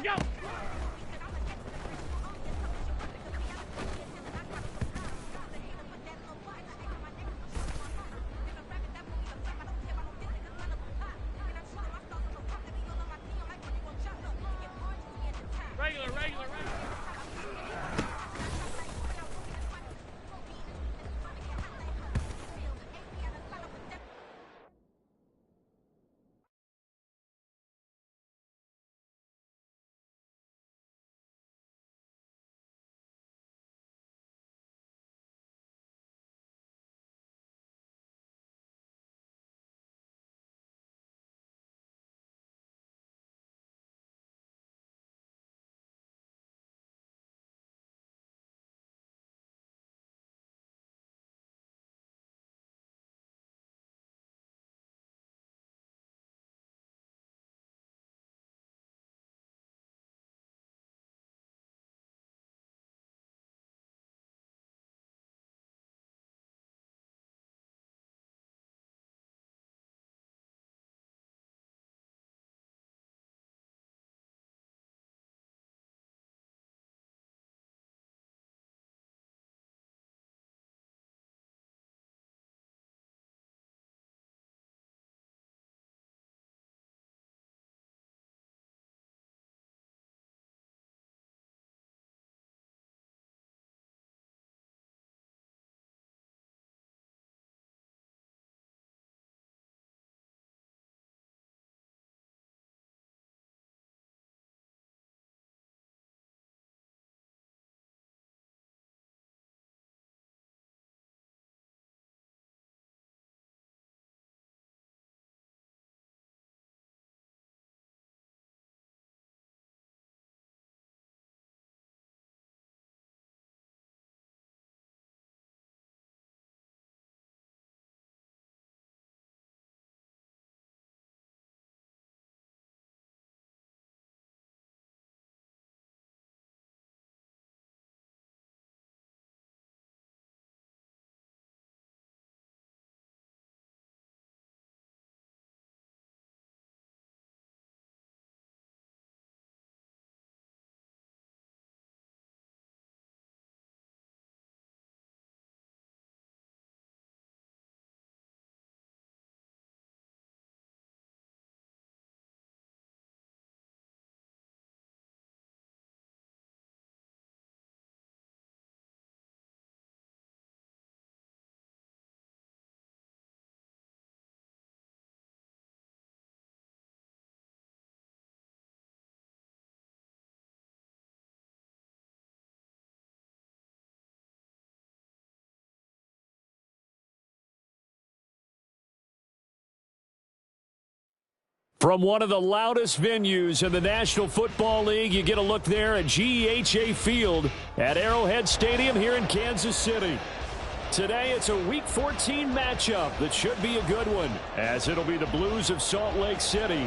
Look out! From one of the loudest venues in the National Football League, you get a look there at GEHA Field at Arrowhead Stadium here in Kansas City. Today, it's a Week 14 matchup that should be a good one, as it'll be the Blues of Salt Lake City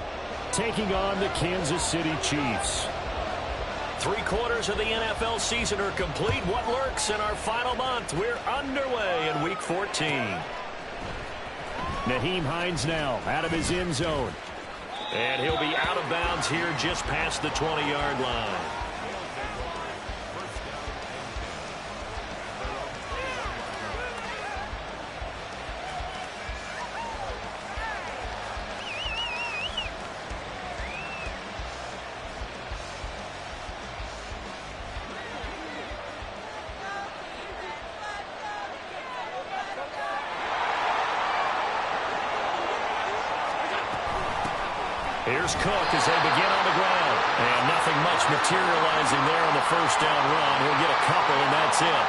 taking on the Kansas City Chiefs. 3/4 of the NFL season are complete. What lurks in our final month? We're underway in Week 14. Nyheim Hines now out of his end zone. And he'll be out of bounds here just past the 20-yard line. Here's Cook as they begin on the ground. And nothing much materializing there on the first down run. He'll get a couple, and that's it.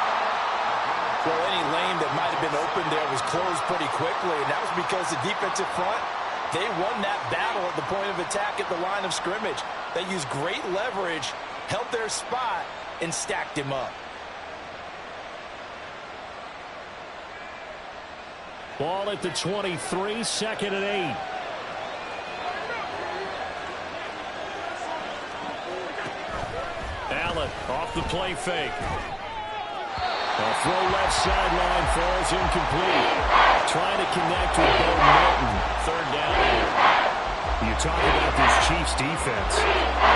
Well, any lane that might have been open there was closed pretty quickly, and that was because the defensive front, they won that battle at the point of attack at the line of scrimmage. They used great leverage, held their spot, and stacked him up. Ball at the 23, 2nd and 8. Allen off the play fake. A throw left sideline falls incomplete. Trying to connect with Bo Melton. 3rd down. You talk about this Chiefs defense.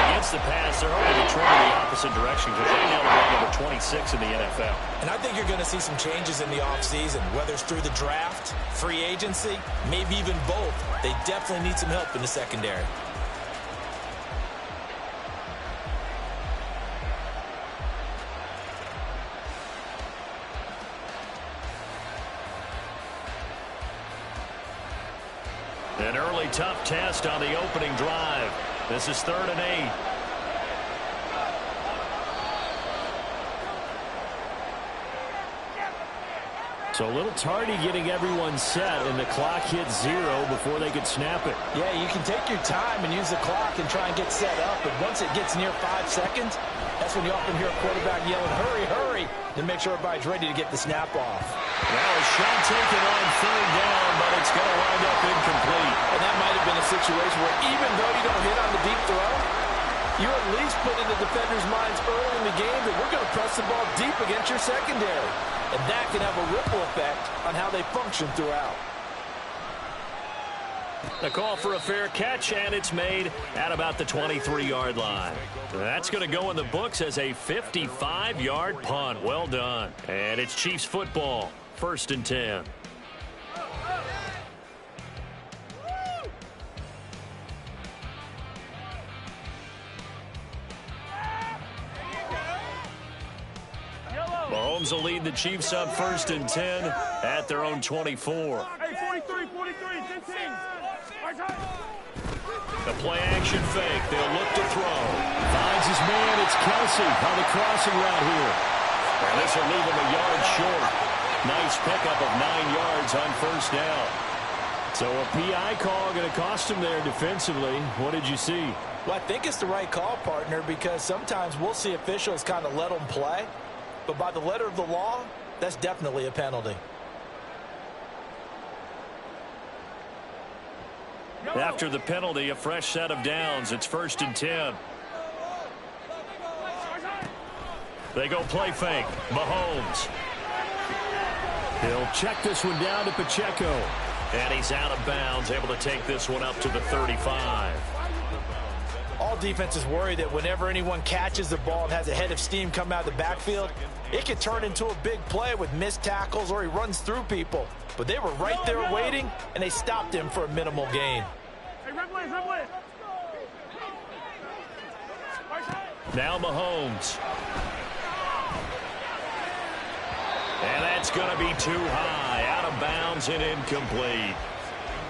Against the pass, they're hoping to trend in the opposite direction because right now they're number 26 in the NFL. And I think you're going to see some changes in the offseason, whether it's through the draft, free agency, maybe even both. They definitely need some help in the secondary. An early tough test on the opening drive. This is 3rd and 8. So a little tardy getting everyone set, and the clock hits 0 before they could snap it. Yeah, you can take your time and use the clock and try and get set up, but once it gets near 5 seconds, that's when you often hear a quarterback yelling, hurry, hurry, to make sure everybody's ready to get the snap off. Now a shot taken on 3rd down, but it's going to wind up incomplete. And that might have been a situation where even though you don't hit on the deep throw, you're at least putting in the defender's minds early in the game that we're going to press the ball deep against your secondary. And that can have a ripple effect on how they function throughout. The call for a fair catch, and it's made at about the 23-yard line. That's going to go in the books as a 55-yard punt. Well done. And it's Chiefs football, 1st and 10. Mahomes will lead the Chiefs up 1st and 10 at their own 24. Hey, 43, 15. The play action fake. They'll look to throw. Finds his man. It's Kelsey on the crossing route here. And this will leave him a yard short. Nice pickup of 9 yards on 1st down. So a PI call going to cost him there defensively. What did you see? Well, I think it's the right call, partner, because sometimes we'll see officials kind of let them play. But by the letter of the law, that's definitely a penalty. After the penalty, a fresh set of downs. It's 1st and 10. They go play fake. Mahomes. He'll check this one down to Pacheco. And he's out of bounds, able to take this one up to the 35. All defenses worry that whenever anyone catches the ball and has a head of steam come out of the backfield, it could turn into a big play with missed tackles or he runs through people. But they were right there waiting, and they stopped him for a minimal gain. Now Mahomes. And that's going to be too high. Out of bounds and incomplete.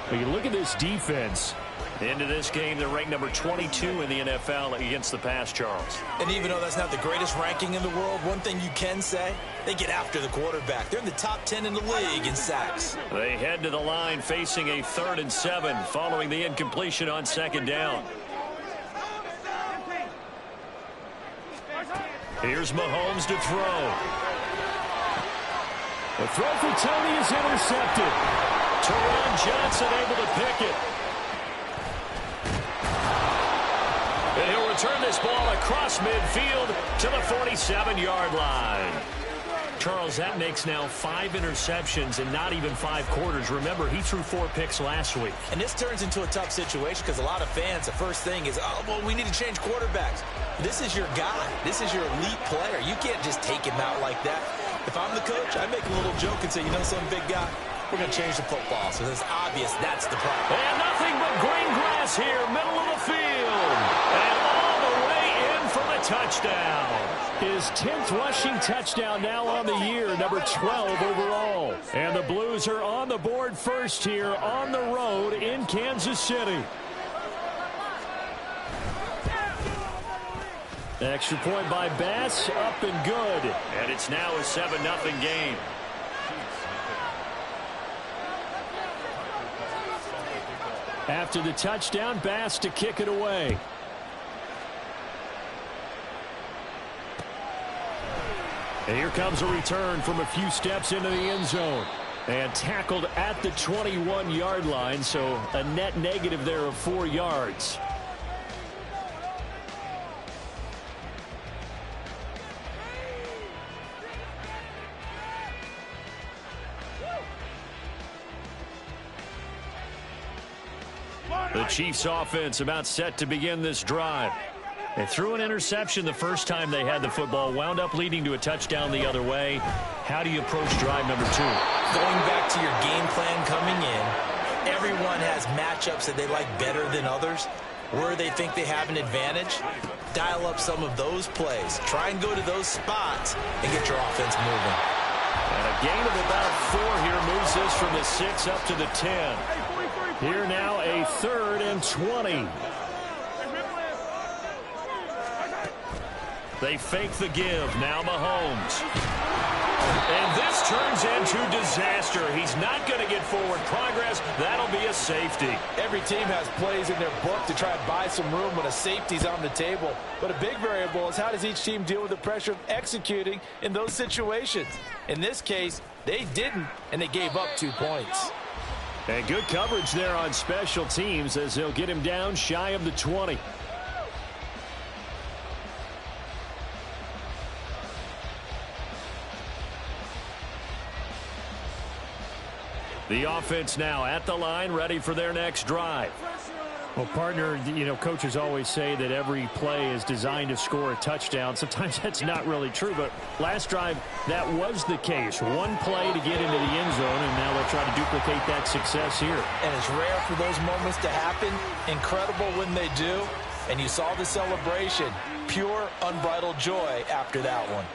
When you look at this defense, Into this game, they're ranked number 22 in the NFL against the pass, Charles. And even though that's not the greatest ranking in the world, one thing you can say, they get after the quarterback. They're in the top 10 in the league in sacks. They head to the line facing a 3rd and 7 following the incompletion on 2nd down. Here's Mahomes to throw. The throw for Tony is intercepted. Teron Johnson able to pick it. And he'll return this ball across midfield to the 47-yard line. Charles, that makes now 5 interceptions in not even 5 quarters. Remember, he threw 4 picks last week. And this turns into a tough situation because a lot of fans, the first thing is, oh, well, we need to change quarterbacks. This is your guy. This is your elite player. You can't just take him out like that. If I'm the coach, I make a little joke and say, you know something, big guy? We're going to change the football. So it's obvious that's the problem. And nothing but green grass here, middle of the field. And all the way in for the touchdown. His 10th rushing touchdown now on the year, number 12 overall. And the Blues are on the board first here on the road in Kansas City. Extra point by Bass, up and good. And it's now a 7-0 game. After the touchdown, Bass to kick it away. And here comes a return from a few steps into the end zone. And tackled at the 21-yard line, so a net negative there of 4 yards. The Chiefs offense about set to begin this drive. They threw an interception the first time they had the football, wound up leading to a touchdown the other way. How do you approach drive number 2? Going back to your game plan coming in, everyone has matchups that they like better than others. Where they think they have an advantage, dial up some of those plays. Try and go to those spots and get your offense moving. And a gain of about 4 here moves this from the 6 up to the 10. Here now a 3rd and 20. They fake the give. Now Mahomes. And this turns into disaster. He's not going to get forward progress. That'll be a safety. Every team has plays in their book to try and buy some room when a safety's on the table. But a big variable is how does each team deal with the pressure of executing in those situations. In this case, they didn't, and they gave up 2 points. And good coverage there on special teams as they'll get him down shy of the 20. The offense now at the line, ready for their next drive. Well, partner, you know, coaches always say that every play is designed to score a touchdown. Sometimes that's not really true, but last drive, that was the case. One play to get into the end zone, and now they'll try to duplicate that success here. And it's rare for those moments to happen. Incredible when they do. And you saw the celebration. Pure, unbridled joy after that one.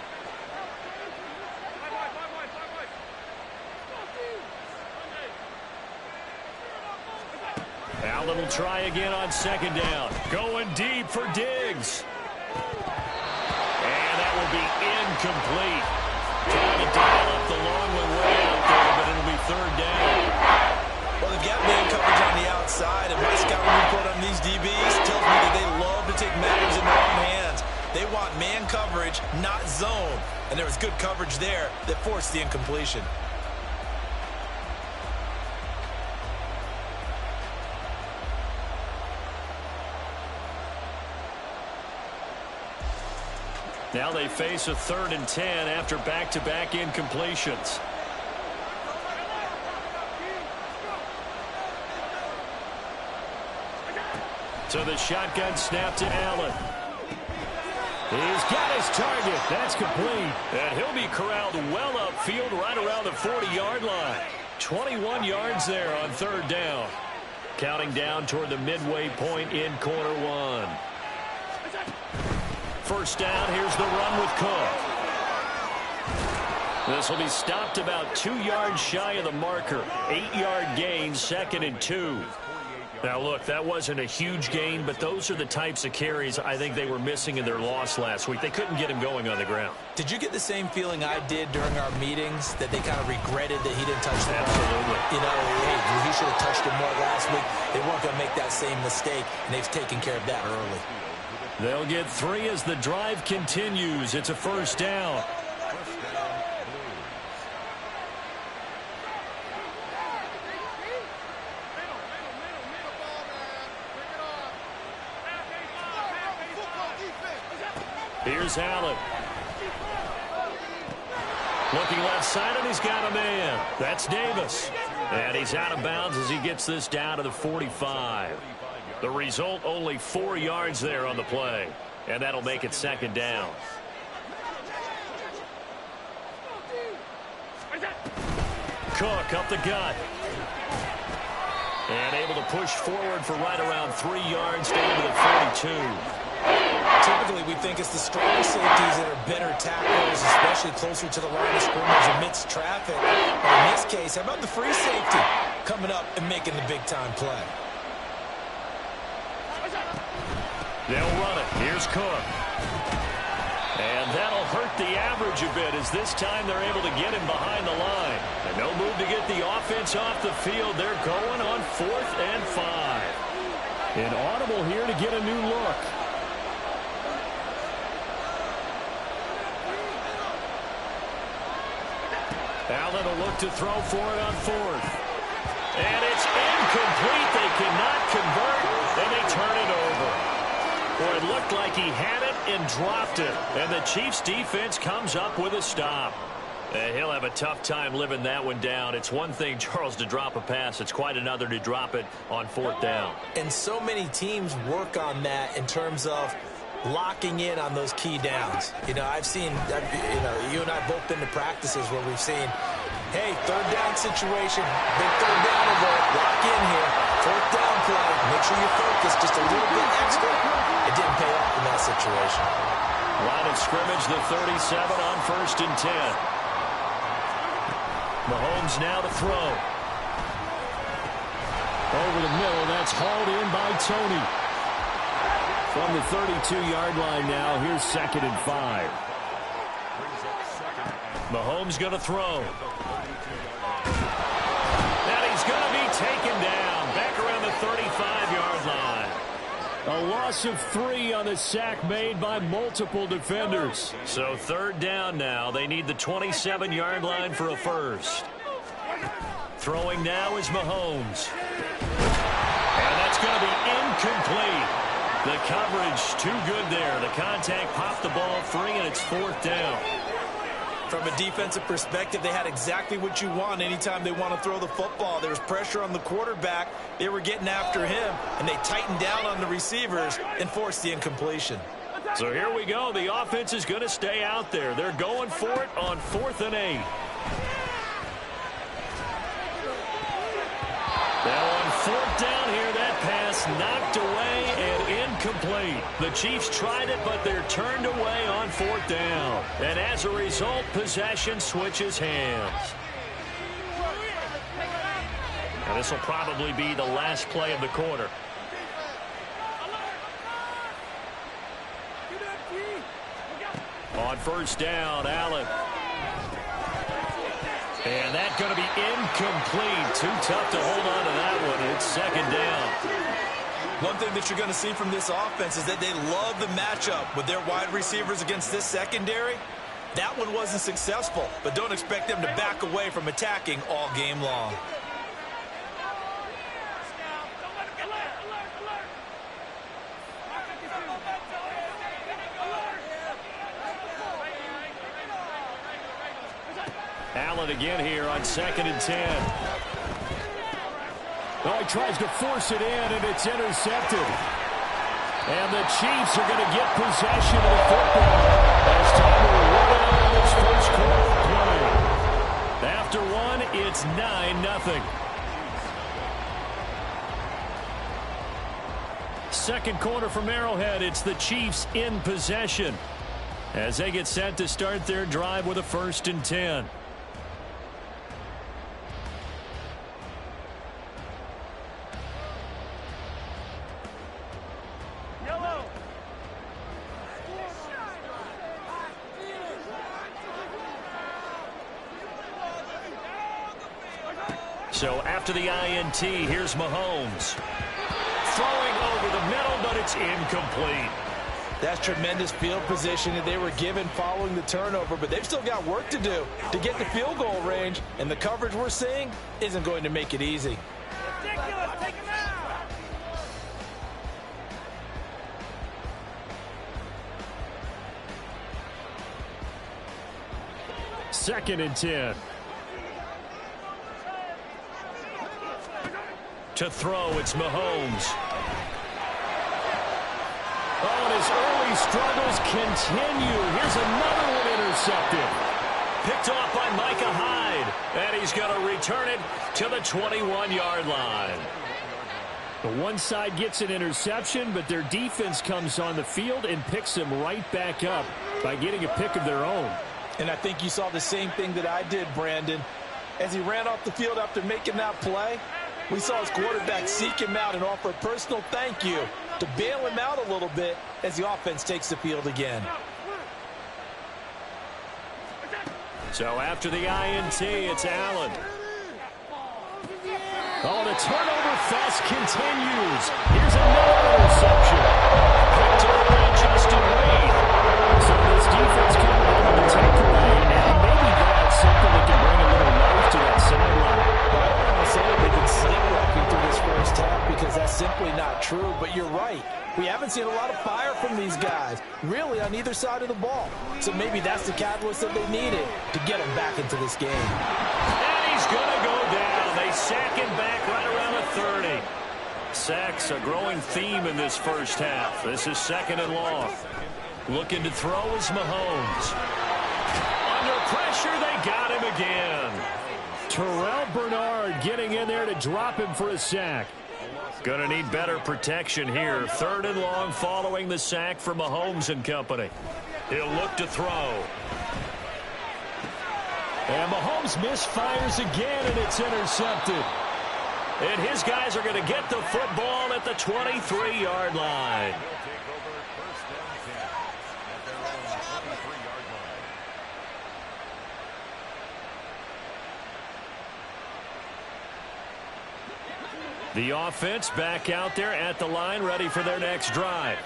Allen will try again on 2nd down. Going deep for Diggs. And that will be incomplete. Trying to dial up the long one way out there, but it'll be 3rd down. Well, they've got man coverage on the outside, and my scouting report on these DBs tells me that they love to take matters in their own hands. They want man coverage, not zone. And there was good coverage there that forced the incompletion. Now they face a 3rd and 10 after back-to-back incompletions. So the shotgun snap to Allen. He's got his target. That's complete. And he'll be corralled well upfield right around the 40-yard line. 21 yards there on 3rd down. Counting down toward the midway point in quarter 1. First down, here's the run with Cook. This will be stopped about 2 yards shy of the marker. 8-yard gain, 2nd and 2. Now, look, that wasn't a huge gain, but those are the types of carries I think they were missing in their loss last week. They couldn't get him going on the ground. Did you get the same feeling I did during our meetings, that they kind of regretted that he didn't touch the ball? Absolutely. You know, hey, he should have touched it more last week. They weren't going to make that same mistake, and they've taken care of that early. They'll get 3 as the drive continues. It's a first down. Here's Allen. Looking left side, and he's got a man. That's Davis. And he's out of bounds as he gets this down to the 45. The result, only 4 yards there on the play. And that'll make it second down. Cook up the gut. And able to push forward for right around 3 yards down to the 42. Typically, we think it's the strong safeties that are better tacklers, especially closer to the line of scrimmage amidst traffic. But in this case, how about the free safety coming up and making the big-time play? They'll run it. Here's Cook. And that'll hurt the average a bit, as this time they're able to get him behind the line. And no move to get the offense off the field. They're going on 4th and 5. An audible here to get a new look. Allen will look to throw for it on 4th. And it's incomplete. They cannot convert, and they turn it over. Boy, it looked like he had it and dropped it. And the Chiefs defense comes up with a stop. He'll have a tough time living that one down. It's one thing, Charles, to drop a pass. It's quite another to drop it on 4th down. And so many teams work on that in terms of locking in on those key downs. You know, I've seen, you and I both been to practices where we've seen, hey, 3rd down situation, big 3rd down alert, lock in here, 4th down play, make sure you focus just a little bit extra. It didn't pay off in that situation. Line of scrimmage, the 37 on 1st and 10. Mahomes now to throw. Over the middle, that's hauled in by Tony. From the 32-yard line now, here's 2nd and 5. Mahomes going to throw. And he's going to be taken down back around the 35-yard line. A loss of 3 on the sack made by multiple defenders. So 3rd down now. They need the 27-yard line for a first. Throwing now is Mahomes. And that's going to be incomplete. The coverage too good there. The contact popped the ball free, and it's 4th down. From a defensive perspective, they had exactly what you want anytime they want to throw the football. There was pressure on the quarterback. They were getting after him, and they tightened down on the receivers and forced the incompletion. So here we go. The offense is going to stay out there. They're going for it on 4th and 8. Now on 4th down here, that pass knocked away and incomplete. The Chiefs tried it, but they're turned away on 4th down. And as a result, possession switches hands. And this will probably be the last play of the quarter. On 1st down, Allen. And that's going to be incomplete. Too tough to hold on to that one. It's 2nd down. One thing that you're going to see from this offense is that they love the matchup with their wide receivers against this secondary. That one wasn't successful, but don't expect them to back away from attacking all game long. Allen again here on 2nd and 10. Oh, he tries to force it in, and it's intercepted. And the Chiefs are going to get possession of the football as time will run out of this first quarter of play. After one, it's 9-0. Second quarter from Arrowhead, it's the Chiefs in possession as they get set to start their drive with a 1st and 10. So after the INT, here's Mahomes. Throwing over the middle, but it's incomplete. That's tremendous field position that they were given following the turnover, but they've still got work to do to get the field goal range, and the coverage we're seeing isn't going to make it easy. Ridiculous. Take him out. Second and 10. To throw, it's Mahomes. Oh, and his early struggles continue. Here's another one intercepted. Picked off by Micah Hyde. And he's going to return it to the 21-yard line. The one side gets an interception, but their defense comes on the field and picks them right back up by getting a pick of their own. And I think you saw the same thing that I did, Brandon. As he ran off the field after making that play, we saw his quarterback seek him out and offer a personal thank you to bail him out a little bit as the offense takes the field again. So after the INT, it's Allen. Oh, the turnover fest continues. Here's another interception. Picked up by Justin Reed. So this defense coming up with the takeaway, and maybe that's something that can bring a little life to that sideline. I don't want to say that they've been sleepwalking through this first half because that's simply not true, but you're right. We haven't seen a lot of fire from these guys, really, on either side of the ball. So maybe that's the catalyst that they needed to get them back into this game. And he's going to go down. They sack him back right around the 30. Sacks a growing theme in this first half. This is second and long. Looking to throw is Mahomes. Under pressure, they got him again. Terrell Bernard getting in there to drop him for a sack. Going to need better protection here. Third and long following the sack for Mahomes and company. He'll look to throw. And Mahomes misfires again, and it's intercepted. And his guys are going to get the football at the 23-yard line. The offense back out there at the line, ready for their next drive.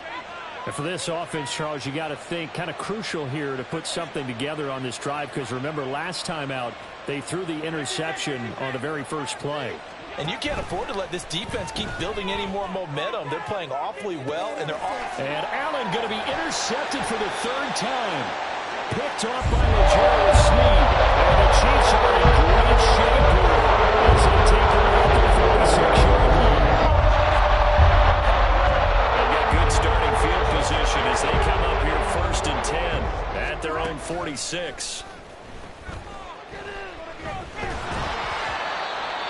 And for this offense, Charles, you got to think kind of crucial here to put something together on this drive, because remember last time out they threw the interception on the very first play. And you can't afford to let this defense keep building any more momentum. They're playing awfully well, and they're off. And Allen going to be intercepted for the third time. Picked off by L'Jarius Sneed. And the Chiefs are in great shape here as they take it out to the 46-yard line. They've got good starting field position as they come up here first and 10 at their own 46.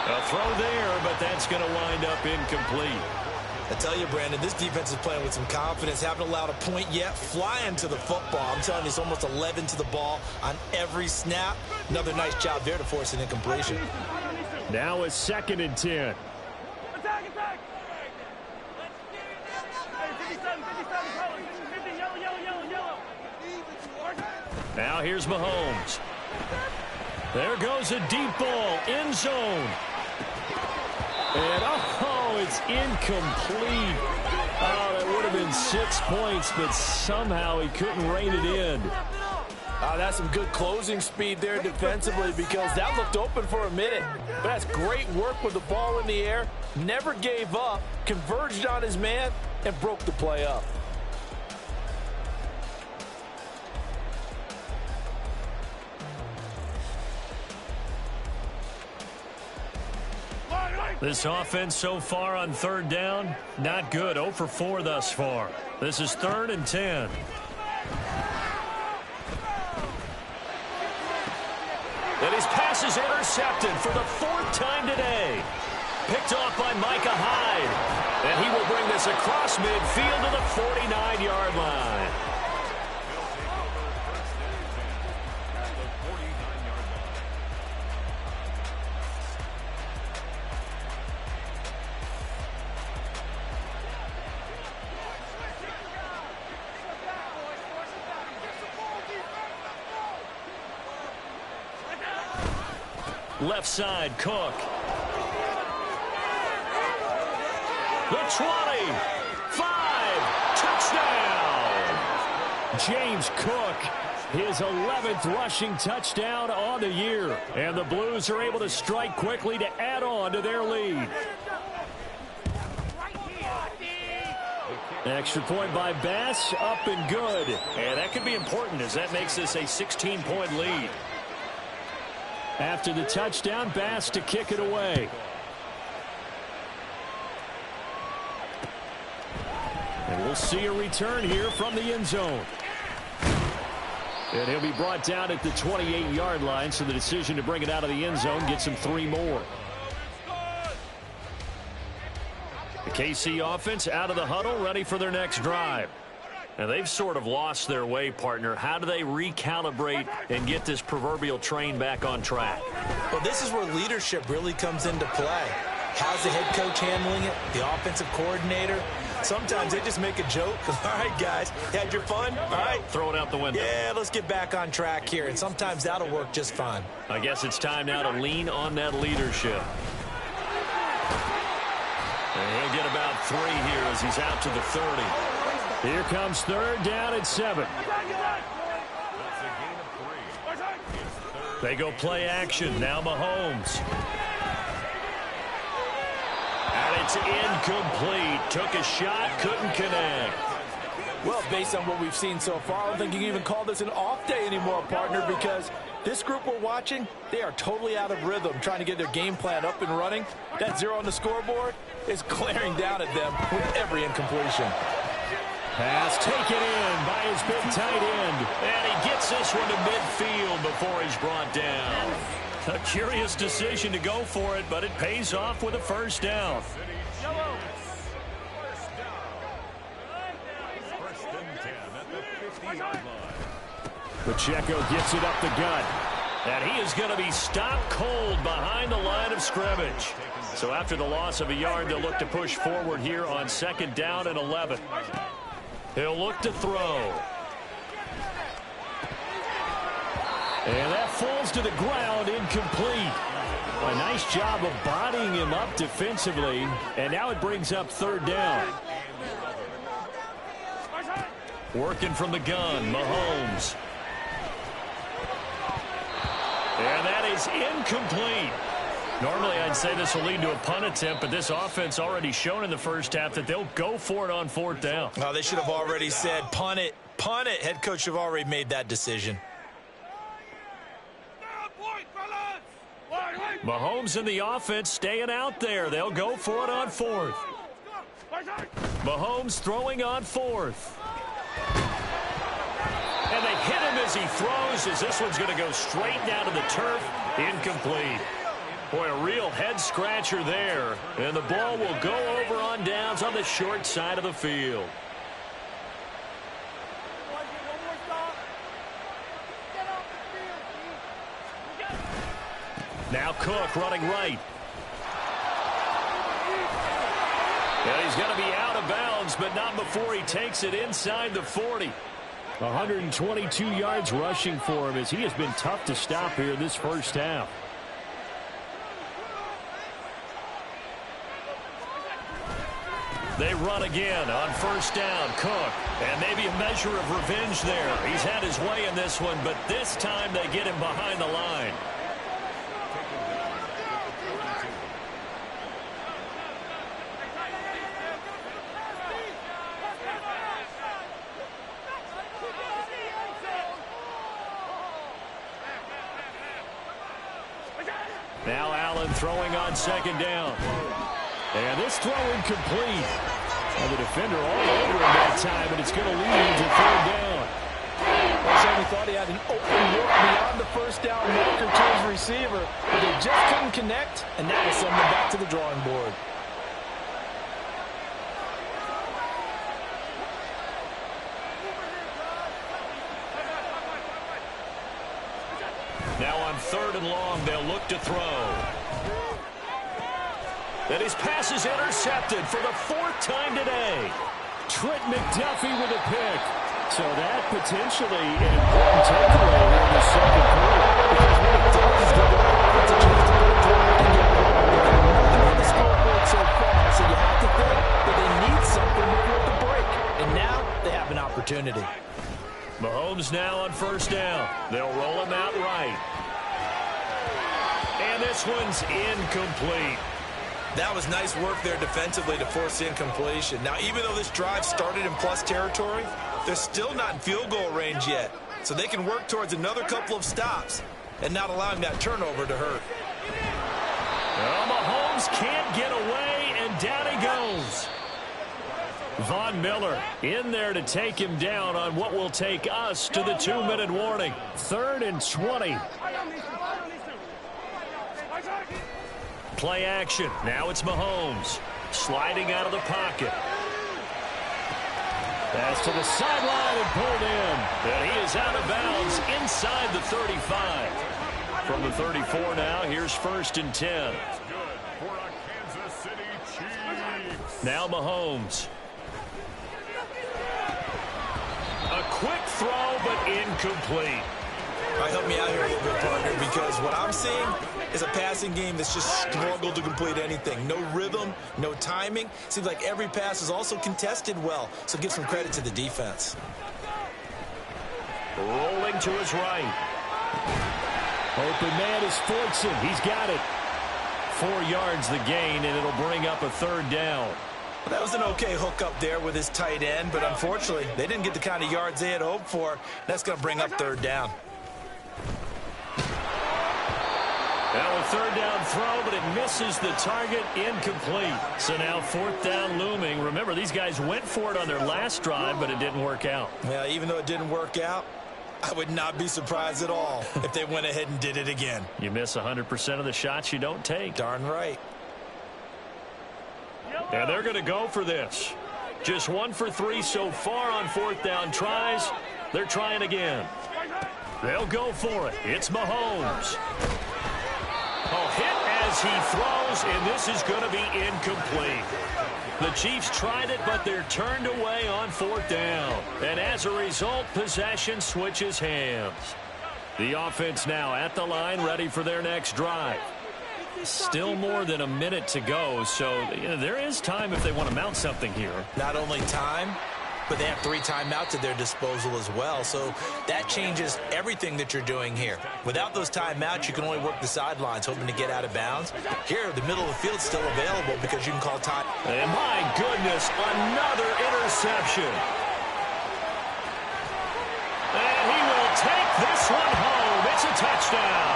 A throw there, but that's going to wind up incomplete. I tell you, Brandon, this defense is playing with some confidence. Haven't allowed a point yet. Flying to the football. I'm telling you, it's almost 11 to the ball on every snap. Another nice job there to force an incompletion. Now it's second and 10. Attack, attack. Hey, 57, color. 50, yellow. Now here's Mahomes. There goes a deep ball, end zone. And, oh, it's incomplete. Oh, that would have been 6 points, but somehow he couldn't rein it in. That's some good closing speed there defensively, because that looked open for a minute. But that's great work with the ball in the air. Never gave up, converged on his man, and broke the play up. This offense so far on third down, not good. 0 for 4 thus far. This is third and 10. And his pass is intercepted for the 4th time today. Picked off by Micah Hyde. And he will bring this across midfield to the 49-yard line. Left side, Cook. The 20. 5. Touchdown. James Cook, his 11th rushing touchdown on the year. And the Blues are able to strike quickly to add on to their lead. Extra point by Bass, up and good. And that could be important as that makes this a 16-point lead. After the touchdown, Bass to kick it away. And we'll see a return here from the end zone. And he'll be brought down at the 28-yard line, so the decision to bring it out of the end zone gets him 3 more. The KC offense out of the huddle, ready for their next drive. Now, they've sort of lost their way, partner. How do they recalibrate and get this proverbial train back on track? Well, this is where leadership really comes into play. How's the head coach handling it? The offensive coordinator? Sometimes they just make a joke. All right, guys, you had your fun? All right. Throw it out the window. Yeah, let's get back on track here. And sometimes that'll work just fine. I guess it's time now to lean on that leadership. And he'll get about 3 here as he's out to the 30. Here comes 3rd down and 7. They go play action. Now Mahomes. And it's incomplete. Took a shot, couldn't connect. Well, based on what we've seen so far, I don't think you can even call this an off day anymore, partner, because this group we're watching, they are totally out of rhythm, trying to get their game plan up and running. That 0 on the scoreboard is glaring down at them with every incompletion. Pass taken in by his big tight end. And he gets this one to midfield before he's brought down. A curious decision to go for it, but it pays off with a first down. Pacheco gets it up the gut. And he is going to be stopped cold behind the line of scrimmage. So after the loss of a yard, they'll look to push forward here on 2nd down and 11. He'll look to throw. And that falls to the ground, incomplete. A nice job of bodying him up defensively. And now it brings up 3rd down. Working from the gun, Mahomes. And that is incomplete. Normally, I'd say this will lead to a punt attempt, but this offense already shown in the first half that they'll go for it on 4th down. Oh, they should have already said, punt it, punt it. Head coach should have already made that decision. Mahomes and the offense staying out there. They'll go for it on 4th. Mahomes throwing on 4th. And they hit him as he throws, as this one's going to go straight down to the turf. Incomplete. Boy, a real head-scratcher there. And the ball will go over on downs on the short side of the field. Now Cook running right. And he's going to be out of bounds, but not before he takes it inside the 40. 122 yards rushing for him as he has been tough to stop here this first half. They run again on 1st down. Cook. And maybe a measure of revenge there. He's had his way in this one, but this time they get him behind the line. Now Allen throwing on 2nd down. And this throw incomplete. And the defender all over him that time, and it's going to lead to 3rd down. Well, so we thought he had an open look beyond the 1st down marker to his receiver, but they just couldn't connect, and that will send them back to the drawing board. Now on 3rd and long, they'll look to throw. And his pass is intercepted for the 4th time today. Trent McDuffie with a pick. So that potentially an important takeaway here in the 2nd quarter. Because what it does is give the offense a chance to put a drive together. The scoreboard so far, so you have to think opportunity. Mahomes now on first down. They'll roll him out right. And this one's incomplete. That was nice work there defensively to force incompletion. Now, even though this drive started in plus territory, they're still not in field goal range yet. So they can work towards another couple of stops and not allowing that turnover to hurt. Well, Mahomes can't get away, and down he goes. Von Miller in there to take him down on what will take us to the 2-minute warning. 3rd and 20. Play action. Now it's Mahomes sliding out of the pocket. Pass to the sideline and pulled in. And he is out of bounds inside the 35. From the 34 now, here's 1st and 10. Now Mahomes. A quick throw, but incomplete. All right, help me out here a little bit, partner, because what I'm seeing is a passing game that's just struggled to complete anything. No rhythm, no timing. Seems like every pass is also contested well, so give some credit to the defense. Rolling to his right. Open man is Fortson. He's got it. 4 yards the gain, and it'll bring up a 3rd down. Well, that was an okay hook up there with his tight end, but unfortunately, they didn't get the kind of yards they had hoped for. That's going to bring up 3rd down. Now a 3rd down throw, but it misses the target, incomplete. So now 4th down looming. Remember, these guys went for it on their last drive, but it didn't work out. Yeah, even though it didn't work out, I would not be surprised at all if they went ahead and did it again. You miss 100% of the shots you don't take. Darn right. And they're going to go for this. Just 1 for 3 so far on 4th down tries. They're trying again. They'll go for it. It's Mahomes. Oh, hit as he throws, and this is going to be incomplete. The Chiefs tried it, but they're turned away on 4th down. And as a result, possession switches hands. The offense now at the line, ready for their next drive. Still more than a minute to go, so there is time if they want to mount something here. Not only time, but they have 3 timeouts at their disposal as well. So that changes everything that you're doing here. Without those timeouts, you can only work the sidelines, hoping to get out of bounds. Here, the middle of the field's still available because you can call time. And my goodness, another interception. And he will take this one home. It's a touchdown.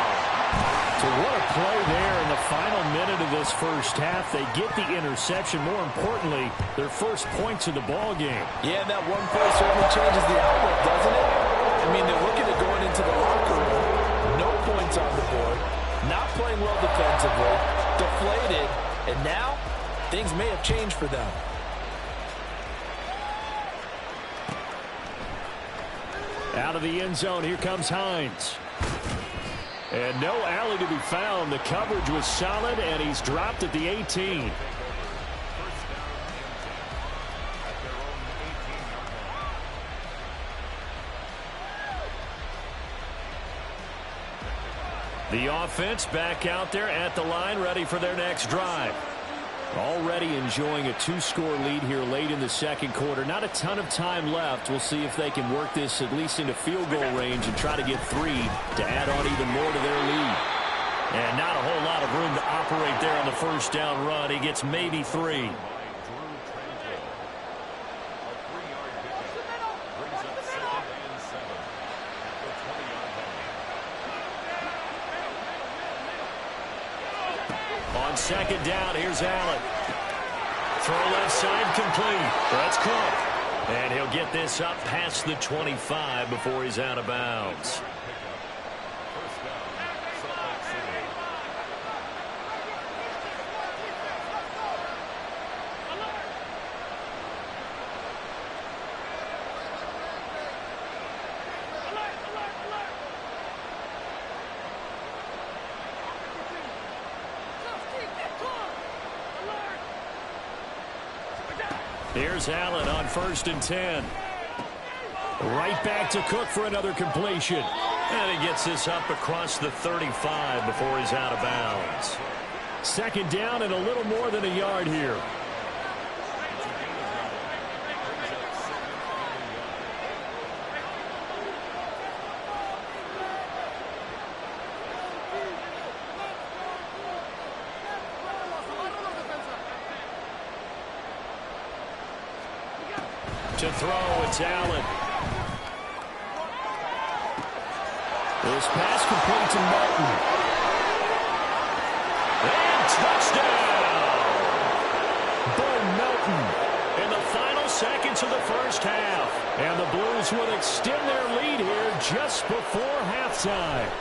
So what a play there in the final minute of this first half. They get the interception. More importantly, their first points of the ball game. Yeah, and that one play certainly changes the outlook, doesn't it? I mean, they're looking at going into the locker room. No points on the board. Not playing well defensively. Deflated. And now, things may have changed for them. Out of the end zone, here comes Hines. And no alley to be found. The coverage was solid, and he's dropped at the 18. The offense back out there at the line, ready for their next drive. Already enjoying a 2-score lead here late in the second quarter. Not a ton of time left. We'll see if they can work this at least into field goal range and try to get 3 to add on even more to their lead. And not a whole lot of room to operate there on the first down run. He gets maybe 3. On second down, here's Allen. Throw left side complete. That's Cook. And he'll get this up past the 25 before he's out of bounds. Here's Allen on 1st and 10. Right back to Cook for another completion. And he gets this up across the 35 before he's out of bounds. Second down and a little more than a yard here. To throw, it's Allen. This pass complete to Melton. And touchdown! Bo Melton. In the final seconds of the first half. And the Blues will extend their lead here just before halftime.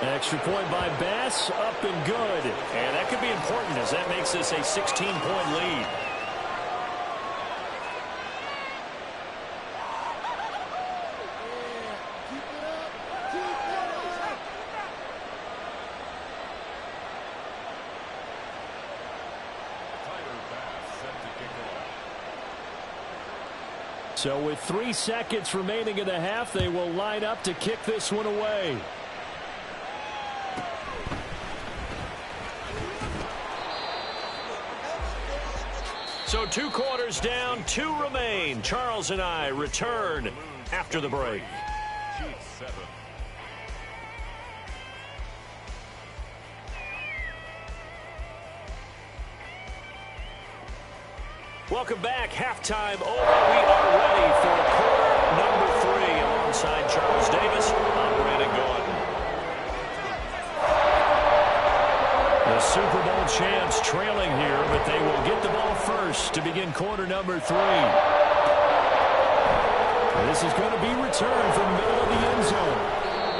Extra point by Bass, up and good. And that could be important as that makes this a 16-point lead. So with 3 seconds remaining in the half, they will line up to kick this one away. So 2 quarters down, 2 remain. Charles and I return after the break. Welcome back. Halftime over. We are ready for quarter number 3. Alongside Charles Davis, I'm Brandon Gordon. The Super Bowl champs trailing here, but they will get the ball first to begin quarter number 3. This is going to be returned from the middle of the end zone.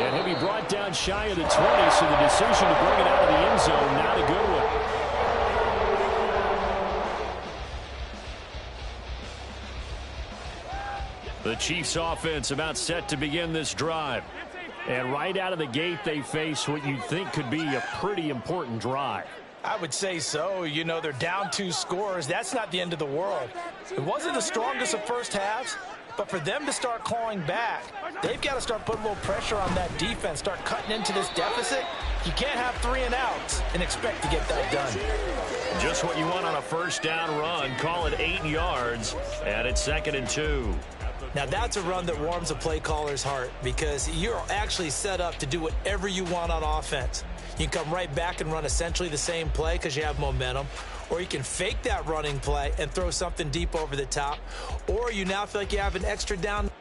And he'll be brought down shy of the 20, so the decision to bring it out of the end zone, not a good one. The Chiefs offense about set to begin this drive. And right out of the gate, they face what you'd think could be a pretty important drive. I would say so. You know, they're down 2 scores. That's not the end of the world. It wasn't the strongest of first halves, but for them to start clawing back, they've got to start putting a little pressure on that defense, start cutting into this deficit. You can't have 3 and outs and expect to get that done. Just what you want on a first down run. Call it 8 yards, and it's 2nd and 2. Now, that's a run that warms a play caller's heart because you're actually set up to do whatever you want on offense. You can come right back and run essentially the same play because you have momentum, or you can fake that running play and throw something deep over the top, or you now feel like you have an extra down